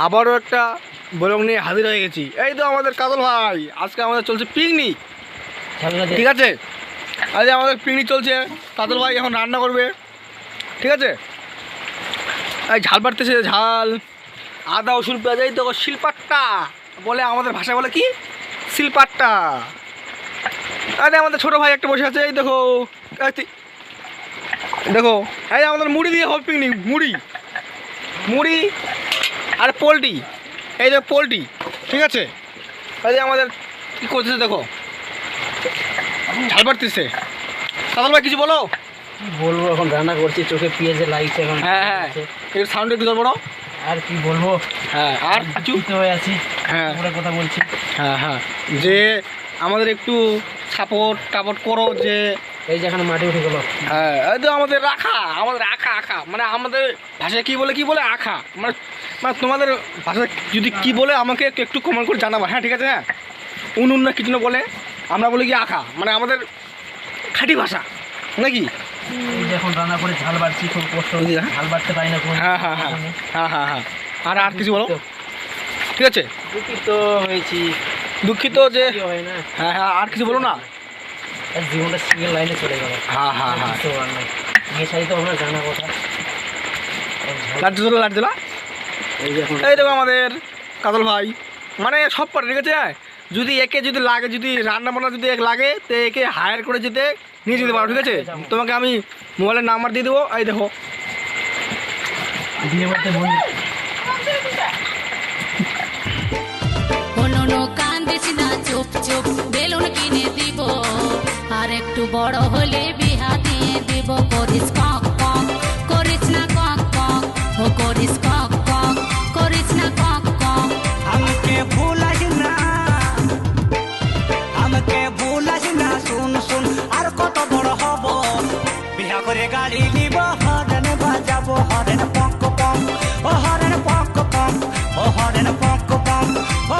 আবারও একটা ব্লগ নিয়ে হাজির হয়ে গেছি। এই তো আমাদের কাজল ভাই, আজকে আমাদের চলছে পিকনিক, ঠিক আছে? আজ আমাদের পিকনিক চলছে, কাজল ভাই এখন রান্না করবে, ঠিক আছে? এই ঝাল বাড়তেছে, ঝাল, আদা রসুন পেঁয়াজ, এই দেখো শিলপাট্টা বলে, আমাদের ভাষায় বলে কি শিলপাট্টা। আরে আমাদের ছোটো ভাই একটা বসে আছে, এই দেখো দেখো, এই আমাদের মুড়ি দিয়ে হবে পিকনিক, মুড়ি মুড়ি আর পোলট্রি, এই যে পোলট্রি, ঠিক আছে? এই যে আমাদের কী করতেছে দেখো, ঝাল বাড়তেছে। কাজল ভাই কিছু বলো। কি বলবো, এখন রান্না করছি, চোখে পেঁয়াজে লাগছে এখন। হ্যাঁ হ্যাঁ, একটু সাউন্ড একটু বড়। আর কি বলবো, হ্যাঁ আর কিছু হয়ে আছি, হ্যাঁ পুরো কথা বলছি। হ্যাঁ হ্যাঁ, যে আমাদের একটু সাপোর্ট করো, যে এই যে এখানে মাটি উঠে গেলো। হ্যাঁ এই তো আমাদের আখা মানে আমাদের ভাষায় কী বলে আখা, মানে মানে তোমাদের ভাষায় যদি কি বলে আমাকে একটু কমেন্ট করে জানাবো, হ্যাঁ ঠিক আছে? হ্যাঁ, উনুন না কিছু না বলে, আমরা বলি কি আখা, মানে আমাদের খাঁটি ভাষা নাকি? এই যে এখন রান্না করে ঝাল বাড়ছি, খুব কষ্ট হচ্ছে, ঝাল বাড়তে পারি না। হ্যাঁ হ্যাঁ হ্যাঁ হ্যাঁ হ্যাঁ হ্যাঁ, আর কিছু বলো, ঠিক আছে? দুঃখিত হয়েছি, দুঃখিত যে, হয় না। হ্যাঁ হ্যাঁ, আর কিছু বলো না। জীবনটা সিঙ্গেল লাইনে চলে গেল। হ্যাঁ হ্যাঁ হ্যাঁ, বিয়ে শাড়ি তো আমরা জানা কথা। লাড্ডু দিলা। এই দেখো আমাদের কাজল ভাই, মানে সব পারে, ঠিক আছে? যদি একে যদি লাগে, যদি রান্না বান্না যদি এক লাগে, তো একে হায়ার করে নিয়ে যেতে পারো, ঠিক আছে? তোমাকে আমি মোবাইলের নাম্বার দিয়ে দেবো, এই দেখো। বিয়ে করতে কান্দিস না, চুপ চুপ বেলুন কিনে দিব, আর একটু বড় হলে বিহা দিয়ে দিব। করিস কক কক, করিস না কক কক, ও করিস কক কক, করিস না কক কক। আমাকে ভুলাস না, শুন আর কত বড় হব, বিহা করে গাড়ি নিব, হরেন বাজাবো, হরেন পক পক, ও হরেন পক পক, ও হরেন পক পক, ও